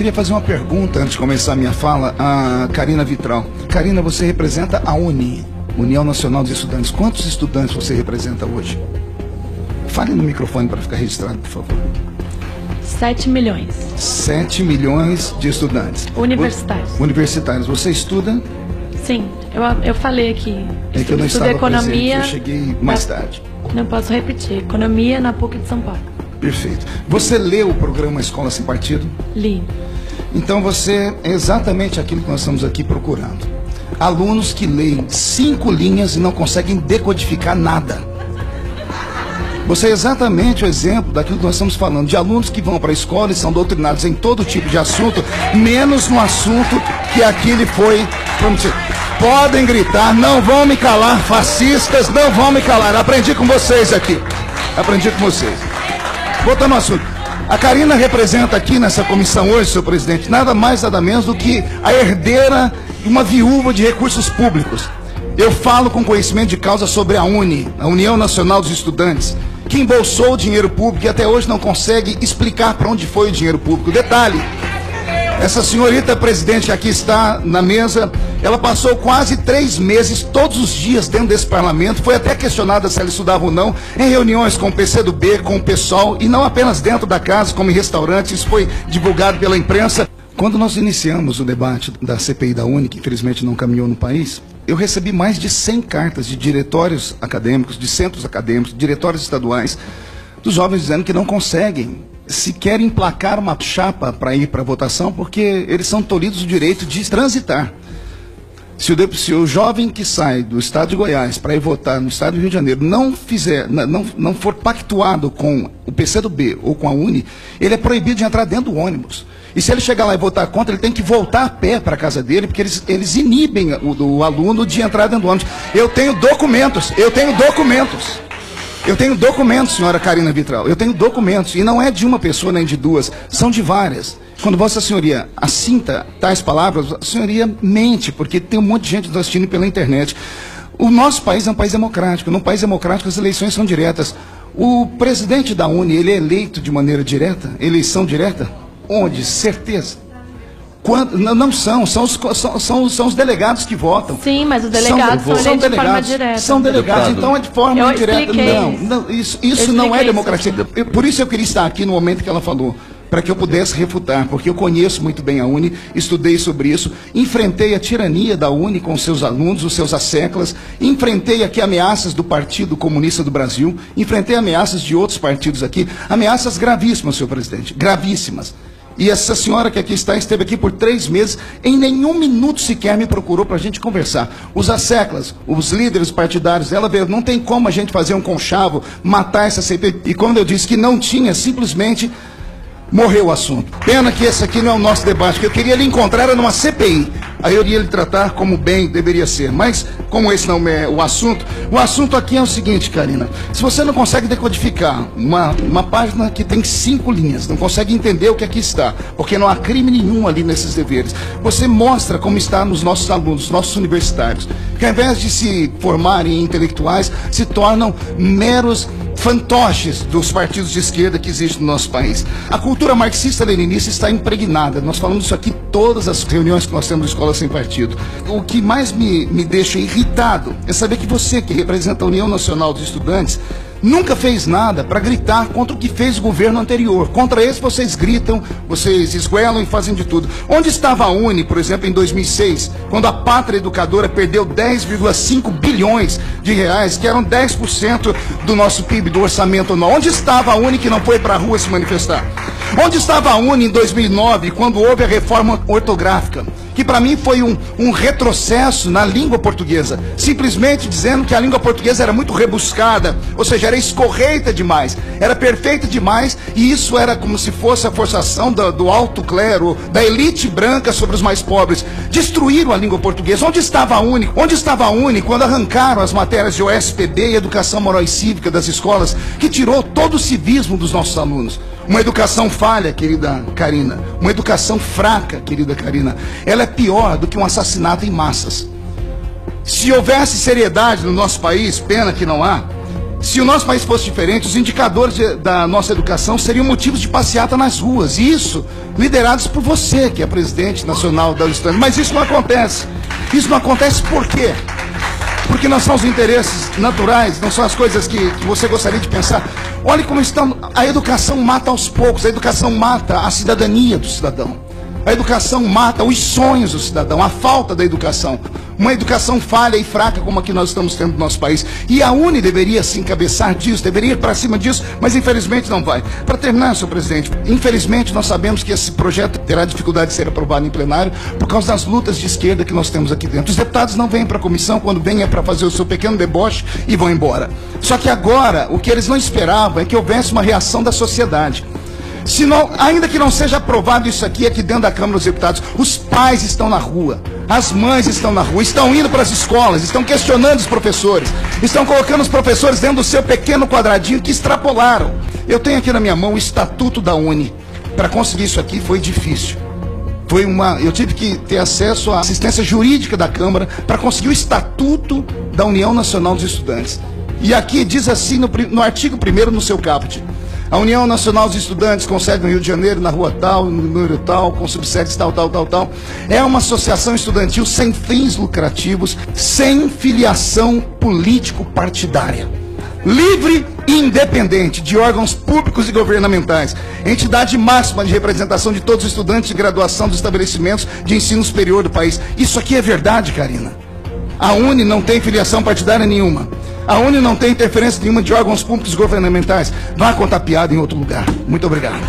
queria fazer uma pergunta antes de começar a minha fala a Karina Vitral. Karina, você representa a UNI, União Nacional dos Estudantes. Quantos estudantes você representa hoje? Fale no microfone para ficar registrado, por favor. 7 milhões. 7 milhões de estudantes. Universitários. Universitários. Você estuda? Sim, eu falei aqui. É que eu não estava economia. Presente, eu cheguei mais tarde. Não posso repetir. Economia na PUC de São Paulo. Perfeito. Você leu o programa Escola Sem Partido? Li. Então você é exatamente aquilo que nós estamos aqui procurando. Alunos que leem 5 linhas e não conseguem decodificar nada. Você é exatamente o exemplo daquilo que nós estamos falando, de alunos que vão para a escola e são doutrinados em todo tipo de assunto, menos no assunto que aqui lhe foi prometido. Podem gritar, não vão me calar, fascistas, não vão me calar. Aprendi com vocês aqui. Aprendi com vocês. Voltando ao assunto. A Karina representa aqui nessa comissão hoje, senhor presidente, nada mais, nada menos do que a herdeira de uma viúva de recursos públicos. Eu falo com conhecimento de causa sobre a UNI, a União Nacional dos Estudantes, que embolsou o dinheiro público e até hoje não consegue explicar para onde foi o dinheiro público. Detalhe, essa senhorita presidente que aqui está na mesa, ela passou quase 3 meses, todos os dias dentro desse parlamento, foi até questionada se ela estudava ou não, em reuniões com o PCdoB, com o PSOL, e não apenas dentro da casa, como em restaurantes, isso foi divulgado pela imprensa. Quando nós iniciamos o debate da CPI da UNI, que infelizmente não caminhou no país, eu recebi mais de 100 cartas de diretórios acadêmicos, de centros acadêmicos, diretórios estaduais, dos jovens dizendo que não conseguem sequer emplacar uma chapa para ir para a votação, porque eles são tolhidos do direito de transitar. Se o jovem que sai do estado de Goiás para ir votar no estado do Rio de Janeiro não for pactuado com o PCdoB ou com a UNI, ele é proibido de entrar dentro do ônibus. E se ele chegar lá e votar contra, ele tem que voltar a pé para a casa dele, porque eles inibem o aluno de entrar dentro do ônibus. Eu tenho documentos, senhora Karina Vitral, eu tenho documentos, e não é de uma pessoa nem de duas, são de várias. Quando Vossa Senhoria assinta tais palavras, a senhoria mente, porque tem um monte de gente nos assistindo pela internet. O nosso país é um país democrático, num país democrático as eleições são diretas. O presidente da UNI, ele é eleito de maneira direta, eleição direta? Onde? Certeza. Quando, não são os delegados que votam. Sim, mas os delegados são eleitos de forma direta. São delegados, então é de forma indireta. Não, isso não é democracia. Por isso eu queria estar aqui no momento que ela falou, para que eu pudesse refutar, porque eu conheço muito bem a UNI, estudei sobre isso, enfrentei a tirania da UNI com os seus alunos, os seus asseclas, enfrentei aqui ameaças do Partido Comunista do Brasil, enfrentei ameaças de outros partidos aqui, ameaças gravíssimas, senhor presidente, gravíssimas. E essa senhora que aqui está, esteve aqui por 3 meses, em nenhum minuto sequer me procurou para a gente conversar. Os asseclas, os líderes partidários, ela veio, não tem como a gente fazer um conchavo, matar essa CPI. E quando eu disse que não tinha, simplesmente morreu o assunto. Pena que esse aqui não é o nosso debate, que eu queria lhe encontrar era numa CPI. Aí eu iria lhe tratar como bem deveria ser. Mas, como esse não é o assunto aqui é o seguinte, Karina. Se você não consegue decodificar uma página que tem 5 linhas, não consegue entender o que aqui está, porque não há crime nenhum ali nesses deveres, você mostra como está nos nossos alunos, nossos universitários, que ao invés de se formarem em intelectuais, se tornam meros fantoches dos partidos de esquerda que existem no nosso país. A cultura marxista-leninista está impregnada. Nós falamos isso aqui em todas as reuniões que nós temos na Escola Sem Partido. O que mais me deixa irritado é saber que você, que representa a União Nacional dos Estudantes, nunca fez nada para gritar contra o que fez o governo anterior. Contra esse vocês gritam, vocês esguelam e fazem de tudo. Onde estava a UNI, por exemplo, em 2006, quando a Pátria Educadora perdeu 10,5 bilhões de reais, que eram 10% do nosso PIB, do orçamento anual? Onde estava a UNI que não foi para a rua se manifestar? Onde estava a UNI em 2009, quando houve a reforma ortográfica, que para mim foi um retrocesso na língua portuguesa, simplesmente dizendo que a língua portuguesa era muito rebuscada, ou seja, era escorreita demais, era perfeita demais, e isso era como se fosse a forçação do alto clero, da elite branca sobre os mais pobres. Destruíram a língua portuguesa. Onde estava a UNI? Onde estava a UNI quando arrancaram as matérias de OSPB e Educação Moral e Cívica das escolas, que tirou todo o civismo dos nossos alunos? Uma educação falha, querida Karina, uma educação fraca, querida Karina, ela é pior do que um assassinato em massas. Se houvesse seriedade no nosso país, pena que não há, Se o nosso país fosse diferente, os indicadores da nossa educação seriam motivos de passeata nas ruas. E isso, liderados por você, que é presidente nacional da USTAN. Mas isso não acontece. Isso não acontece por quê? Porque não são os interesses naturais, não são as coisas que você gostaria de pensar. Olha como estão. A educação mata aos poucos, a educação mata a cidadania do cidadão. A educação mata os sonhos do cidadão, a falta da educação. Uma educação falha e fraca como a que nós estamos tendo no nosso país. E a UNE deveria se encabeçar disso, deveria ir para cima disso, mas infelizmente não vai. Para terminar, senhor presidente, infelizmente nós sabemos que esse projeto terá dificuldade de ser aprovado em plenário por causa das lutas de esquerda que nós temos aqui dentro. Os deputados não vêm para a comissão, quando vêm é para fazer o seu pequeno deboche e vão embora. Só que agora, o que eles não esperavam é que houvesse uma reação da sociedade. Se não, ainda que não seja aprovado isso aqui dentro da Câmara dos Deputados, os pais estão na rua, as mães estão na rua, estão indo para as escolas, estão questionando os professores, estão colocando os professores dentro do seu pequeno quadradinho que extrapolaram. Eu tenho aqui na minha mão o Estatuto da UNE. Para conseguir isso aqui foi difícil. Eu tive que ter acesso à assistência jurídica da Câmara para conseguir o Estatuto da União Nacional dos Estudantes. E aqui diz assim no artigo 1º, no seu caput: a União Nacional dos Estudantes, com sede no Rio de Janeiro, na rua tal, no número tal, com subsedes tal, é uma associação estudantil sem fins lucrativos, sem filiação político-partidária, livre e independente de órgãos públicos e governamentais, entidade máxima de representação de todos os estudantes de graduação dos estabelecimentos de ensino superior do país. Isso aqui é verdade, Karina. A UNE não tem filiação partidária nenhuma. A UNE não tem interferência nenhuma de órgãos públicos governamentais. Vá contar piada em outro lugar. Muito obrigado.